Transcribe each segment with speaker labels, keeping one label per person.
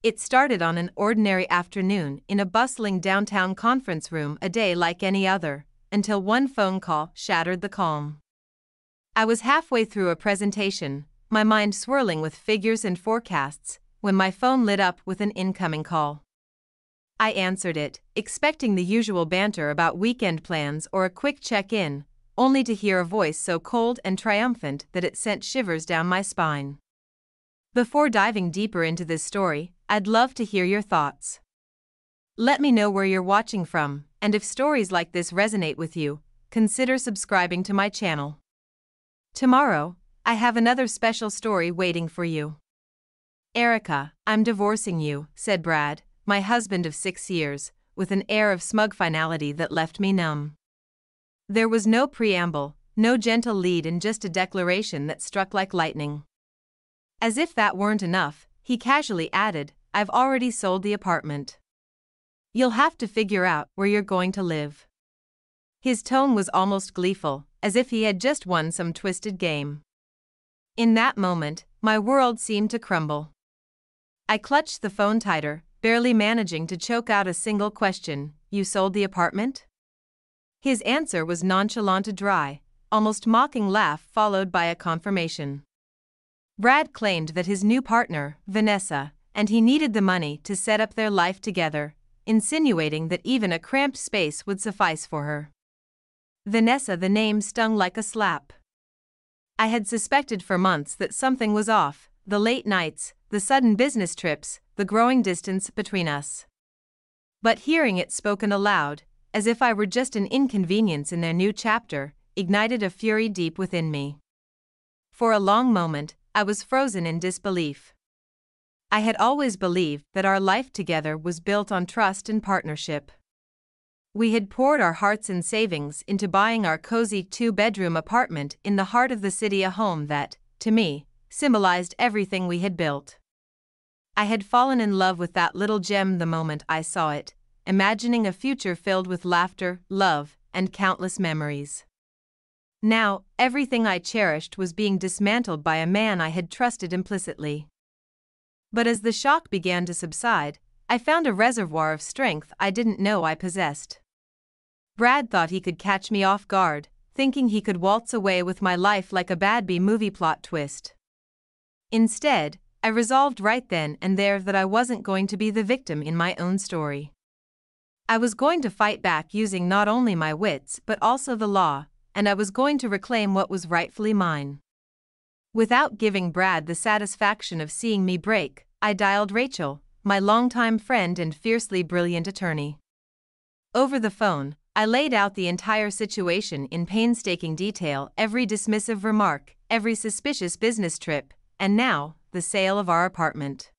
Speaker 1: It started on an ordinary afternoon in a bustling downtown conference room, a day like any other, until one phone call shattered the calm. I was halfway through a presentation, my mind swirling with figures and forecasts, when my phone lit up with an incoming call. I answered it, expecting the usual banter about weekend plans or a quick check-in, only to hear a voice so cold and triumphant that it sent shivers down my spine. Before diving deeper into this story, I'd love to hear your thoughts. Let me know where you're watching from, and if stories like this resonate with you, consider subscribing to my channel. Tomorrow, I have another special story waiting for you. "Erica, I'm divorcing you," said Brad, my husband of 6 years, with an air of smug finality that left me numb. There was no preamble, no gentle lead, and just a declaration that struck like lightning. As if that weren't enough, he casually added, "I've already sold the apartment. You'll have to figure out where you're going to live." His tone was almost gleeful, as if he had just won some twisted game. In that moment, my world seemed to crumble. I clutched the phone tighter, barely managing to choke out a single question, "You sold the apartment?" His answer was nonchalant, a dry, almost mocking laugh followed by a confirmation. Brad claimed that his new partner, Vanessa, and he needed the money to set up their life together, insinuating that even a cramped space would suffice for her. Vanessa, the name stung like a slap. I had suspected for months that something was off, the late nights, the sudden business trips, the growing distance between us. But hearing it spoken aloud, as if I were just an inconvenience in their new chapter, ignited a fury deep within me. For a long moment, I was frozen in disbelief. I had always believed that our life together was built on trust and partnership. We had poured our hearts and savings into buying our cozy 2-bedroom apartment in the heart of the city, a home that, to me, symbolized everything we had built. I had fallen in love with that little gem the moment I saw it, imagining a future filled with laughter, love, and countless memories. Now, everything I cherished was being dismantled by a man I had trusted implicitly. But as the shock began to subside, I found a reservoir of strength I didn't know I possessed. Brad thought he could catch me off guard, thinking he could waltz away with my life like a bad B-movie plot twist. Instead, I resolved right then and there that I wasn't going to be the victim in my own story. I was going to fight back using not only my wits but also the law, and I was going to reclaim what was rightfully mine. Without giving Brad the satisfaction of seeing me break, I dialed Rachel, my longtime friend and fiercely brilliant attorney. Over the phone, I laid out the entire situation in painstaking detail, every dismissive remark, every suspicious business trip, and now, the sale of our apartment.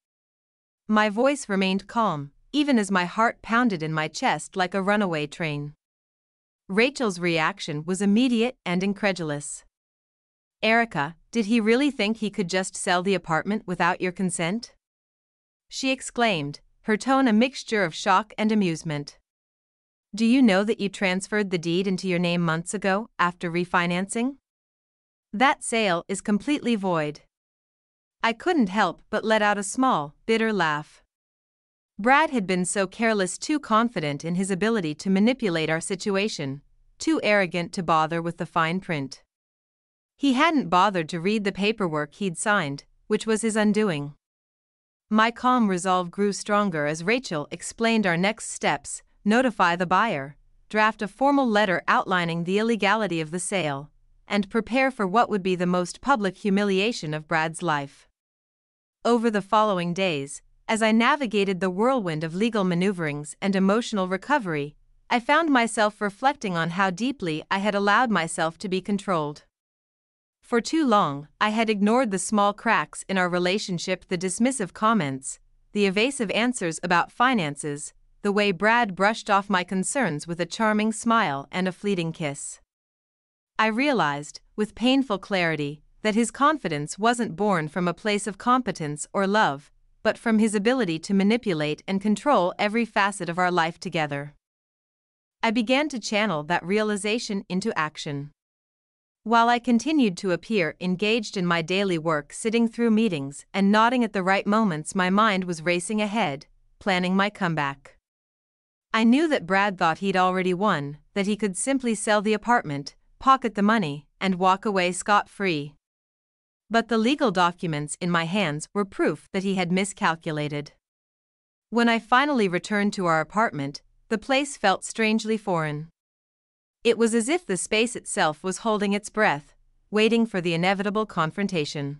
Speaker 1: My voice remained calm, even as my heart pounded in my chest like a runaway train. Rachel's reaction was immediate and incredulous. "Erica, did he really think he could just sell the apartment without your consent?" she exclaimed, her tone a mixture of shock and amusement. "Do you know that you transferred the deed into your name months ago, after refinancing? That sale is completely void." I couldn't help but let out a small, bitter laugh. Brad had been so careless, too confident in his ability to manipulate our situation, too arrogant to bother with the fine print. He hadn't bothered to read the paperwork he'd signed, which was his undoing. My calm resolve grew stronger as Rachel explained our next steps: notify the buyer, draft a formal letter outlining the illegality of the sale, and prepare for what would be the most public humiliation of Brad's life. Over the following days, as I navigated the whirlwind of legal maneuverings and emotional recovery, I found myself reflecting on how deeply I had allowed myself to be controlled. For too long, I had ignored the small cracks in our relationship, the dismissive comments, the evasive answers about finances, the way Brad brushed off my concerns with a charming smile and a fleeting kiss. I realized, with painful clarity, that his confidence wasn't born from a place of competence or love, but from his ability to manipulate and control every facet of our life together. I began to channel that realization into action. While I continued to appear engaged in my daily work, sitting through meetings and nodding at the right moments, my mind was racing ahead, planning my comeback. I knew that Brad thought he'd already won, that he could simply sell the apartment, pocket the money, and walk away scot-free. But the legal documents in my hands were proof that he had miscalculated. When I finally returned to our apartment, the place felt strangely foreign. It was as if the space itself was holding its breath, waiting for the inevitable confrontation.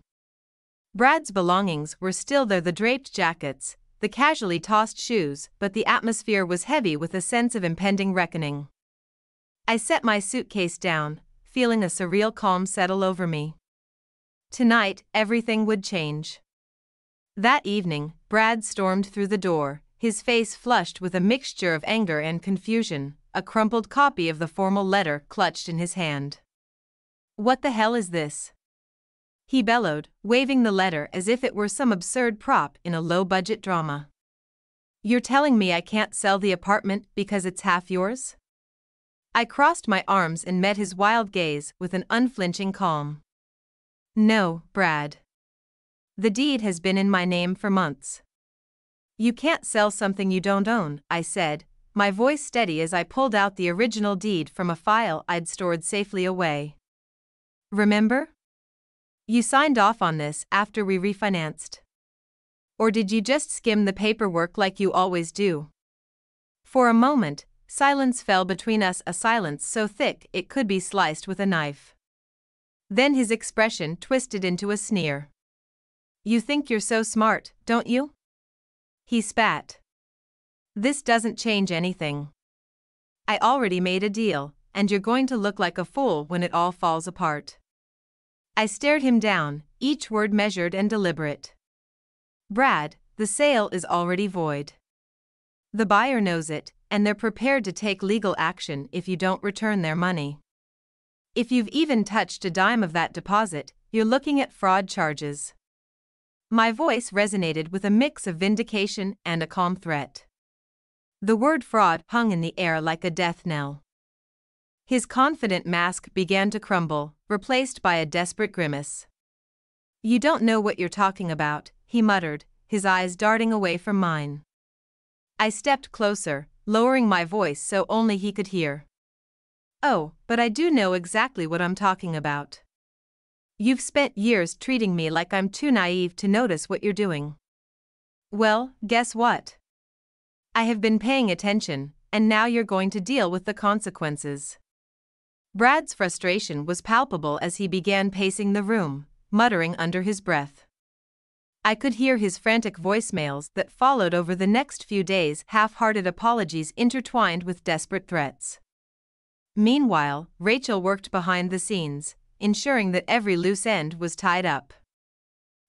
Speaker 1: Brad's belongings were still there, the draped jackets, the casually tossed shoes, but the atmosphere was heavy with a sense of impending reckoning. I set my suitcase down, feeling a surreal calm settle over me. Tonight, everything would change. That evening, Brad stormed through the door, his face flushed with a mixture of anger and confusion, a crumpled copy of the formal letter clutched in his hand. "What the hell is this?" he bellowed, waving the letter as if it were some absurd prop in a low-budget drama. "You're telling me I can't sell the apartment because it's half yours?" I crossed my arms and met his wild gaze with an unflinching calm. "No, Brad. The deed has been in my name for months." "You can't sell something you don't own," I said, my voice steady as I pulled out the original deed from a file I'd stored safely away. "Remember? You signed off on this after we refinanced. Or did you just skim the paperwork like you always do?" For a moment, silence fell between us, a silence so thick it could be sliced with a knife. Then his expression twisted into a sneer. "You think you're so smart, don't you?" he spat. "This doesn't change anything. I already made a deal, and you're going to look like a fool when it all falls apart." I stared him down, each word measured and deliberate. "Brad, the sale is already void. The buyer knows it, and they're prepared to take legal action if you don't return their money. If you've even touched a dime of that deposit, you're looking at fraud charges." My voice resonated with a mix of vindication and a calm threat. The word fraud hung in the air like a death knell. His confident mask began to crumble, replaced by a desperate grimace. "You don't know what you're talking about," he muttered, his eyes darting away from mine. I stepped closer, lowering my voice so only he could hear. "Oh, but I do know exactly what I'm talking about. You've spent years treating me like I'm too naive to notice what you're doing. Well, guess what? I have been paying attention, and now you're going to deal with the consequences." Brad's frustration was palpable as he began pacing the room, muttering under his breath. I could hear his frantic voicemails that followed over the next few days, half-hearted apologies intertwined with desperate threats. Meanwhile, Rachel worked behind the scenes, ensuring that every loose end was tied up.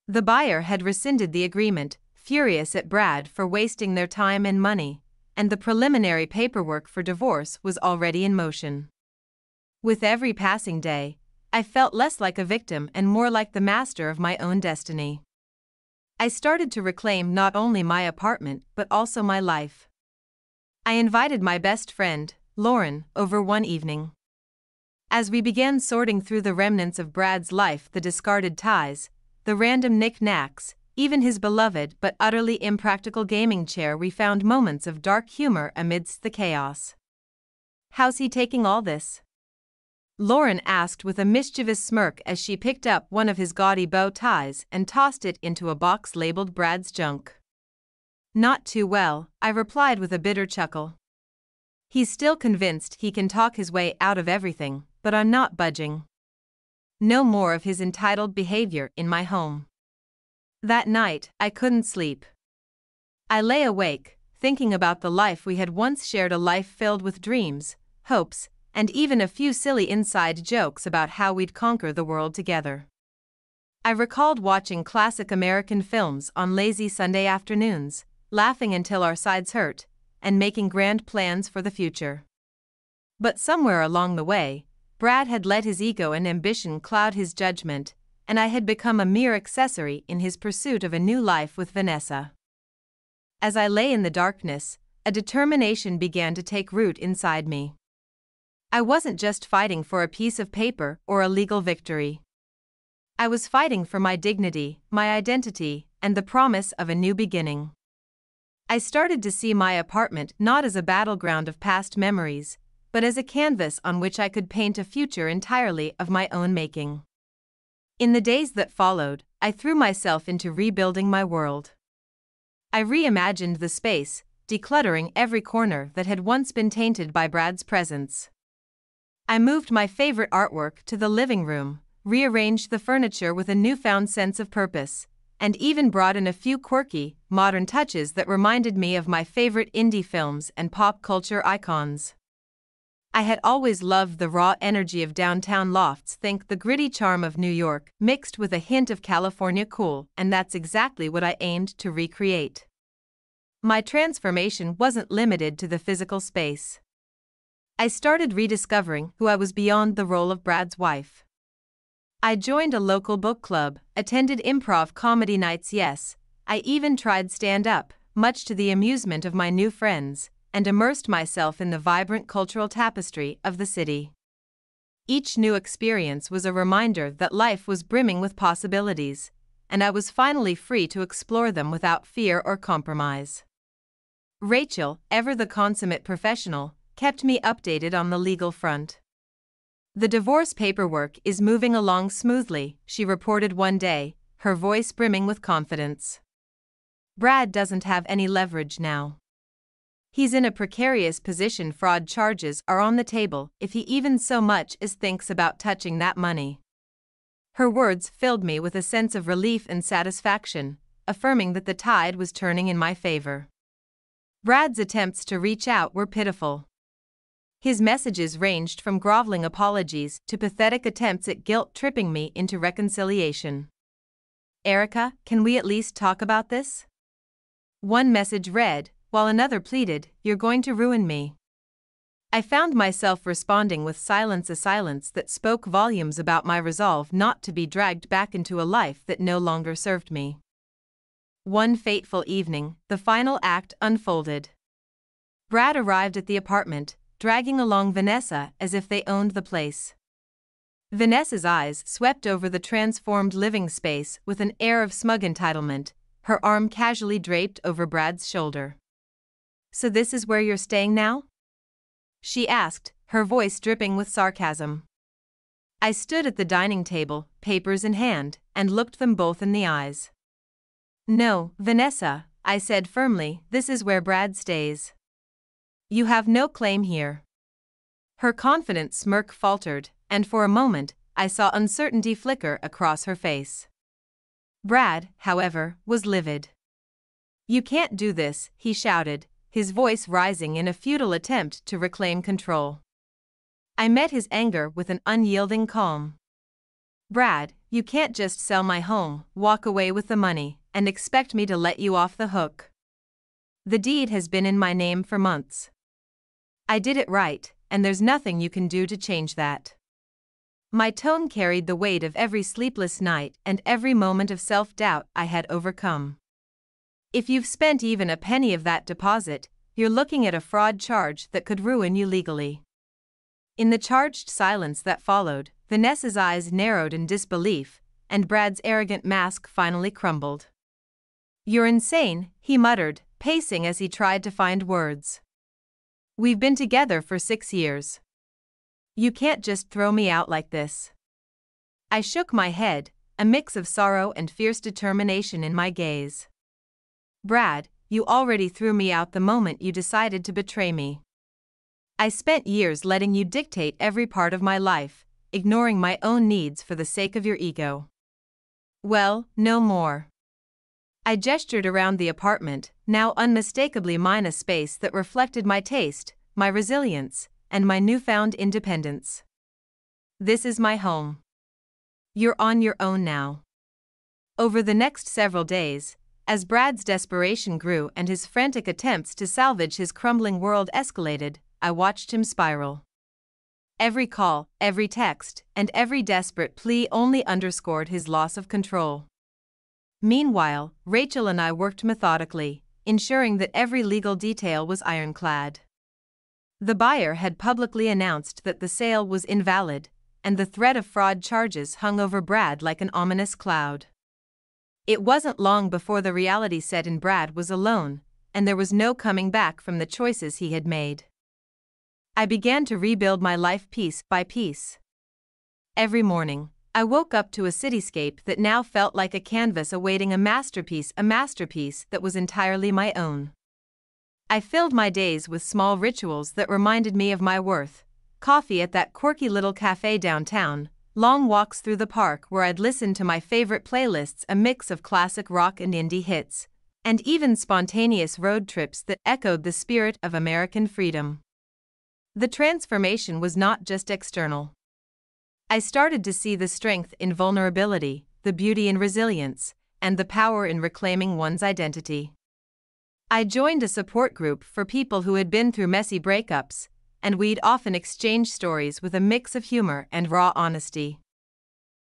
Speaker 1: The buyer had rescinded the agreement, furious at Brad for wasting their time and money, and the preliminary paperwork for divorce was already in motion. With every passing day, I felt less like a victim and more like the master of my own destiny. I started to reclaim not only my apartment but also my life. I invited my best friend, Lauren, over one evening. As we began sorting through the remnants of Brad's life, the discarded ties, the random knick-knacks, even his beloved but utterly impractical gaming chair, we found moments of dark humor amidst the chaos. "How's he taking all this?" Lauren asked with a mischievous smirk as she picked up one of his gaudy bow ties and tossed it into a box labeled Brad's junk. "Not too well," I replied with a bitter chuckle. "He's still convinced he can talk his way out of everything, but I'm not budging. No more of his entitled behavior in my home." That night, I couldn't sleep. I lay awake, thinking about the life we had once shared, a life filled with dreams, hopes, and even a few silly inside jokes about how we'd conquer the world together. I recalled watching classic American films on lazy Sunday afternoons, laughing until our sides hurt, and making grand plans for the future. But somewhere along the way, Brad had let his ego and ambition cloud his judgment, and I had become a mere accessory in his pursuit of a new life with Vanessa. As I lay in the darkness, a determination began to take root inside me. I wasn't just fighting for a piece of paper or a legal victory. I was fighting for my dignity, my identity, and the promise of a new beginning. I started to see my apartment not as a battleground of past memories, but as a canvas on which I could paint a future entirely of my own making. In the days that followed, I threw myself into rebuilding my world. I reimagined the space, decluttering every corner that had once been tainted by Brad's presence. I moved my favorite artwork to the living room, rearranged the furniture with a newfound sense of purpose, and even brought in a few quirky, modern touches that reminded me of my favorite indie films and pop culture icons. I had always loved the raw energy of downtown lofts, think the gritty charm of New York, mixed with a hint of California cool, and that's exactly what I aimed to recreate. My transformation wasn't limited to the physical space. I started rediscovering who I was beyond the role of Brad's wife. I joined a local book club, attended improv comedy nights, yes, I even tried stand-up, much to the amusement of my new friends, and immersed myself in the vibrant cultural tapestry of the city. Each new experience was a reminder that life was brimming with possibilities, and I was finally free to explore them without fear or compromise. Rachel, ever the consummate professional, kept me updated on the legal front. "The divorce paperwork is moving along smoothly," she reported one day, her voice brimming with confidence. "Brad doesn't have any leverage now. He's in a precarious position. Fraud charges are on the table if he even so much as thinks about touching that money." Her words filled me with a sense of relief and satisfaction, affirming that the tide was turning in my favor. Brad's attempts to reach out were pitiful. His messages ranged from groveling apologies to pathetic attempts at guilt-tripping me into reconciliation. "Erica, can we at least talk about this?" one message read, while another pleaded, "You're going to ruin me." I found myself responding with silence, a silence that spoke volumes about my resolve not to be dragged back into a life that no longer served me. One fateful evening, the final act unfolded. Brad arrived at the apartment, dragging along Vanessa as if they owned the place. Vanessa's eyes swept over the transformed living space with an air of smug entitlement, her arm casually draped over Brad's shoulder. "So this is where you're staying now?" she asked, her voice dripping with sarcasm. I stood at the dining table, papers in hand, and looked them both in the eyes. "No, Vanessa," I said firmly, "this is where Brad stays. You have no claim here." Her confident smirk faltered, and for a moment, I saw uncertainty flicker across her face. Brad, however, was livid. "You can't do this," he shouted, his voice rising in a futile attempt to reclaim control. I met his anger with an unyielding calm. "Brad, you can't just sell my home, walk away with the money, and expect me to let you off the hook. The deed has been in my name for months. I did it right, and there's nothing you can do to change that." My tone carried the weight of every sleepless night and every moment of self-doubt I had overcome. "If you've spent even a penny of that deposit, you're looking at a fraud charge that could ruin you legally." In the charged silence that followed, Vanessa's eyes narrowed in disbelief, and Brad's arrogant mask finally crumbled. "You're insane," he muttered, pacing as he tried to find words. "We've been together for 6 years. You can't just throw me out like this." I shook my head, a mix of sorrow and fierce determination in my gaze. "Brad, you already threw me out the moment you decided to betray me. I spent years letting you dictate every part of my life, ignoring my own needs for the sake of your ego. Well, no more." I gestured around the apartment, now unmistakably mine, a space that reflected my taste, my resilience, and my newfound independence. "This is my home. You're on your own now." Over the next several days, as Brad's desperation grew and his frantic attempts to salvage his crumbling world escalated, I watched him spiral. Every call, every text, and every desperate plea only underscored his loss of control. Meanwhile, Rachel and I worked methodically, ensuring that every legal detail was ironclad. The buyer had publicly announced that the sale was invalid, and the threat of fraud charges hung over Brad like an ominous cloud. It wasn't long before the reality set in. Brad was alone, and there was no coming back from the choices he had made. I began to rebuild my life piece by piece. Every morning, I woke up to a cityscape that now felt like a canvas awaiting a masterpiece that was entirely my own. I filled my days with small rituals that reminded me of my worth: coffee at that quirky little cafe downtown, long walks through the park where I'd listen to my favorite playlists, a mix of classic rock and indie hits, and even spontaneous road trips that echoed the spirit of American freedom. The transformation was not just external. I started to see the strength in vulnerability, the beauty in resilience, and the power in reclaiming one's identity. I joined a support group for people who had been through messy breakups, and we'd often exchange stories with a mix of humor and raw honesty.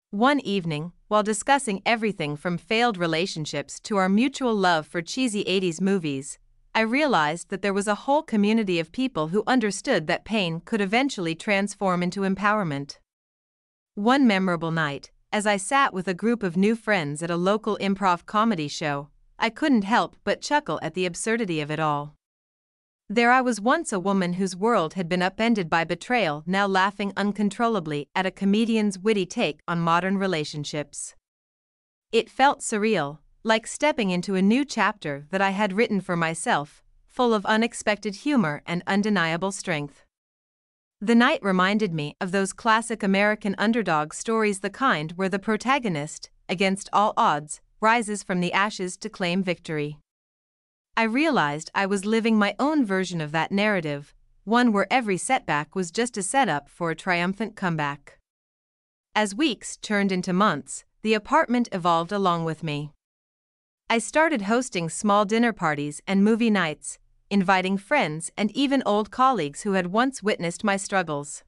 Speaker 1: One evening, while discussing everything from failed relationships to our mutual love for cheesy 80s movies, I realized that there was a whole community of people who understood that pain could eventually transform into empowerment. One memorable night, as I sat with a group of new friends at a local improv comedy show, I couldn't help but chuckle at the absurdity of it all. There I was, once a woman whose world had been upended by betrayal, now laughing uncontrollably at a comedian's witty take on modern relationships. It felt surreal, like stepping into a new chapter that I had written for myself, full of unexpected humor and undeniable strength. The night reminded me of those classic American underdog stories, the kind where the protagonist, against all odds, rises from the ashes to claim victory. I realized I was living my own version of that narrative, one where every setback was just a setup for a triumphant comeback. As weeks turned into months, the apartment evolved along with me. I started hosting small dinner parties and movie nights, inviting friends and even old colleagues who had once witnessed my struggles.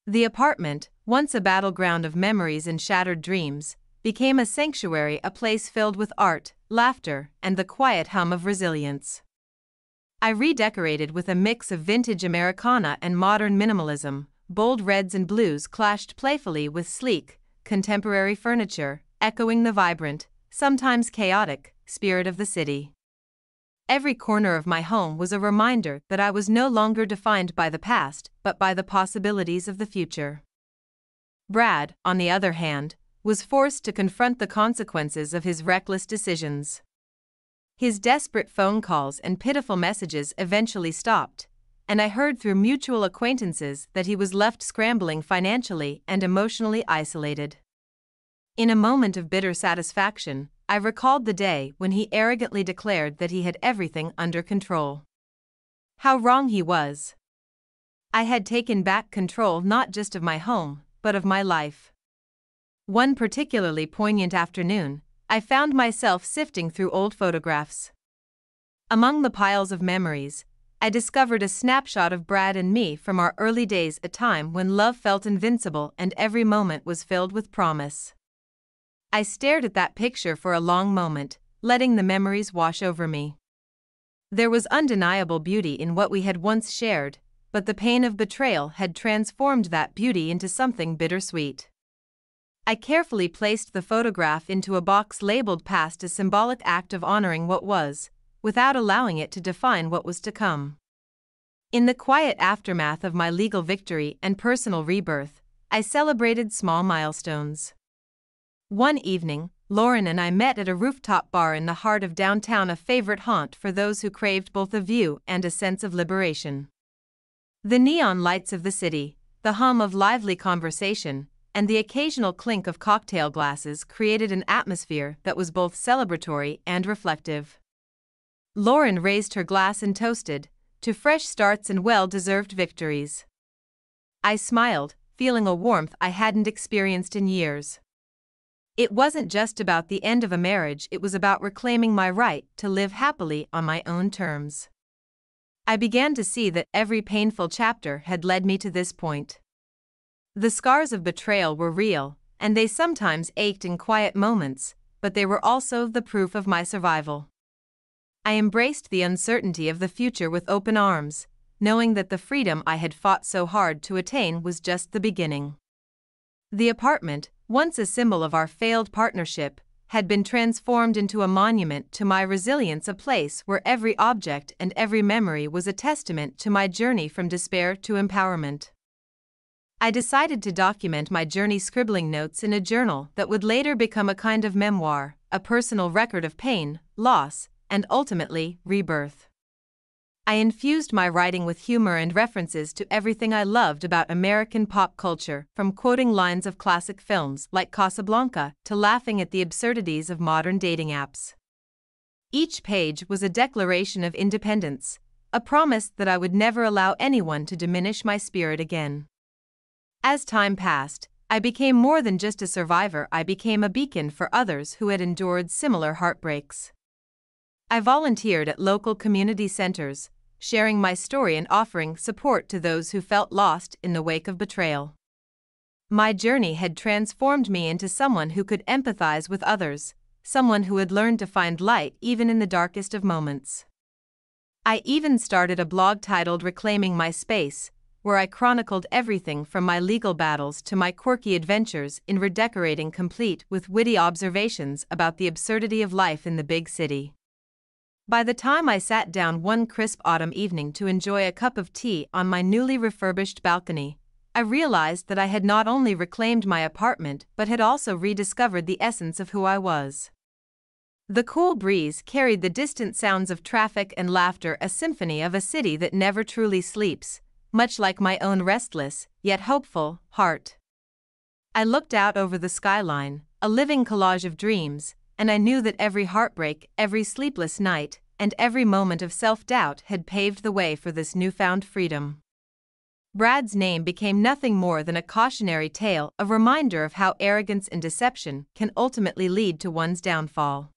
Speaker 1: The apartment, once a battleground of memories and shattered dreams, became a sanctuary, a place filled with art, laughter, and the quiet hum of resilience. I redecorated with a mix of vintage Americana and modern minimalism. Bold reds and blues clashed playfully with sleek, contemporary furniture, echoing the vibrant, sometimes chaotic, spirit of the city. Every corner of my home was a reminder that I was no longer defined by the past, but by the possibilities of the future. Brad, on the other hand, was forced to confront the consequences of his reckless decisions. His desperate phone calls and pitiful messages eventually stopped, and I heard through mutual acquaintances that he was left scrambling financially and emotionally isolated. In a moment of bitter satisfaction, I recalled the day when he arrogantly declared that he had everything under control. How wrong he was. I had taken back control not just of my home, but of my life. One particularly poignant afternoon, I found myself sifting through old photographs. Among the piles of memories, I discovered a snapshot of Brad and me from our early days, a time when love felt invincible and every moment was filled with promise. I stared at that picture for a long moment, letting the memories wash over me. There was undeniable beauty in what we had once shared, but the pain of betrayal had transformed that beauty into something bittersweet. I carefully placed the photograph into a box labeled past, a symbolic act of honoring what was, without allowing it to define what was to come. In the quiet aftermath of my legal victory and personal rebirth, I celebrated small milestones. One evening, Lauren and I met at a rooftop bar in the heart of downtown, a favorite haunt for those who craved both a view and a sense of liberation. The neon lights of the city, the hum of lively conversation, and the occasional clink of cocktail glasses created an atmosphere that was both celebratory and reflective. Lauren raised her glass and toasted to fresh starts and well-deserved victories. I smiled, feeling a warmth I hadn't experienced in years. It wasn't just about the end of a marriage, it was about reclaiming my right to live happily on my own terms. I began to see that every painful chapter had led me to this point. The scars of betrayal were real, and they sometimes ached in quiet moments, but they were also the proof of my survival. I embraced the uncertainty of the future with open arms, knowing that the freedom I had fought so hard to attain was just the beginning. The apartment, once a symbol of our failed partnership, had been transformed into a monument to my resilience, a place where every object and every memory was a testament to my journey from despair to empowerment. I decided to document my journey, scribbling notes in a journal that would later become a kind of memoir, a personal record of pain, loss, and ultimately, rebirth. I infused my writing with humor and references to everything I loved about American pop culture, from quoting lines of classic films like Casablanca to laughing at the absurdities of modern dating apps. Each page was a declaration of independence, a promise that I would never allow anyone to diminish my spirit again. As time passed, I became more than just a survivor. I became a beacon for others who had endured similar heartbreaks. I volunteered at local community centers, sharing my story and offering support to those who felt lost in the wake of betrayal. My journey had transformed me into someone who could empathize with others, someone who had learned to find light even in the darkest of moments. I even started a blog titled Reclaiming My Space, where I chronicled everything from my legal battles to my quirky adventures in redecorating, complete with witty observations about the absurdity of life in the big city. By the time I sat down one crisp autumn evening to enjoy a cup of tea on my newly refurbished balcony, I realized that I had not only reclaimed my apartment but had also rediscovered the essence of who I was. The cool breeze carried the distant sounds of traffic and laughter, a symphony of a city that never truly sleeps, much like my own restless, yet hopeful, heart. I looked out over the skyline, a living collage of dreams, and I knew that every heartbreak, every sleepless night, and every moment of self-doubt had paved the way for this newfound freedom. Brad's name became nothing more than a cautionary tale, a reminder of how arrogance and deception can ultimately lead to one's downfall.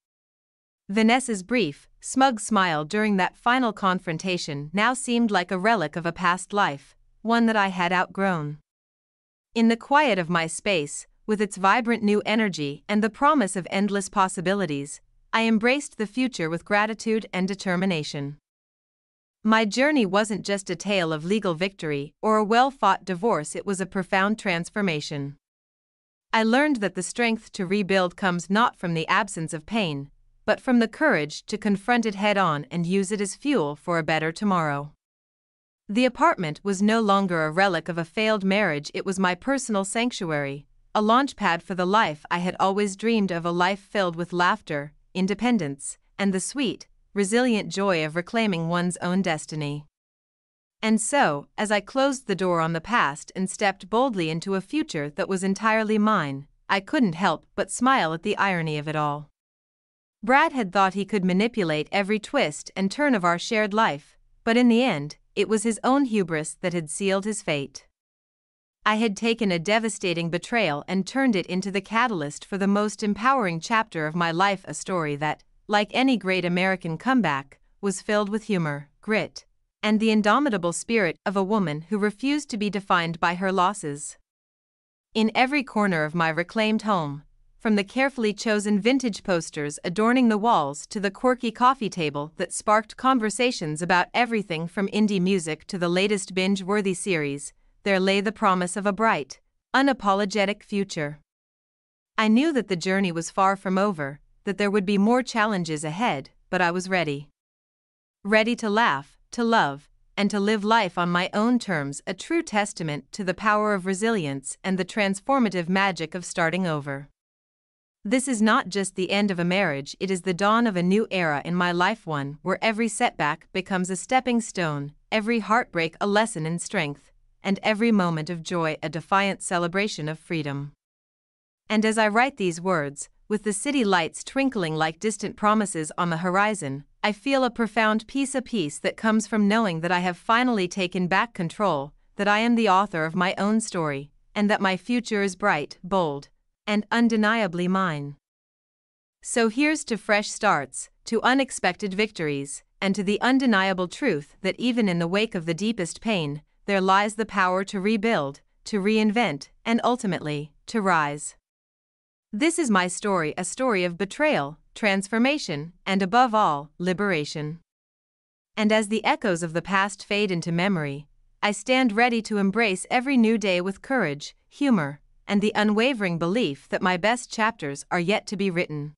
Speaker 1: Vanessa's brief, smug smile during that final confrontation now seemed like a relic of a past life, one that I had outgrown. In the quiet of my space, with its vibrant new energy and the promise of endless possibilities, I embraced the future with gratitude and determination. My journey wasn't just a tale of legal victory or a well-fought divorce, it was a profound transformation. I learned that the strength to rebuild comes not from the absence of pain, but from the courage to confront it head-on and use it as fuel for a better tomorrow. The apartment was no longer a relic of a failed marriage, it was my personal sanctuary, a launchpad for the life I had always dreamed of, a life filled with laughter, independence, and the sweet, resilient joy of reclaiming one's own destiny. And so, as I closed the door on the past and stepped boldly into a future that was entirely mine, I couldn't help but smile at the irony of it all. Brad had thought he could manipulate every twist and turn of our shared life, but in the end, it was his own hubris that had sealed his fate. I had taken a devastating betrayal and turned it into the catalyst for the most empowering chapter of my life, a story that, like any great American comeback, was filled with humor, grit, and the indomitable spirit of a woman who refused to be defined by her losses. In every corner of my reclaimed home, from the carefully chosen vintage posters adorning the walls to the quirky coffee table that sparked conversations about everything from indie music to the latest binge-worthy series, there lay the promise of a bright, unapologetic future. I knew that the journey was far from over, that there would be more challenges ahead, but I was ready. Ready to laugh, to love, and to live life on my own terms, a true testament to the power of resilience and the transformative magic of starting over. This is not just the end of a marriage, it is the dawn of a new era in my life, one where every setback becomes a stepping stone, every heartbreak a lesson in strength, and every moment of joy a defiant celebration of freedom. And as I write these words, with the city lights twinkling like distant promises on the horizon, I feel a profound peace, a peace that comes from knowing that I have finally taken back control, that I am the author of my own story, and that my future is bright, bold, and undeniably mine. So here's to fresh starts, to unexpected victories, and to the undeniable truth that even in the wake of the deepest pain, there lies the power to rebuild, to reinvent, and ultimately, to rise. This is my story, a story of betrayal, transformation, and above all, liberation. And as the echoes of the past fade into memory, I stand ready to embrace every new day with courage, humor, and the unwavering belief that my best chapters are yet to be written.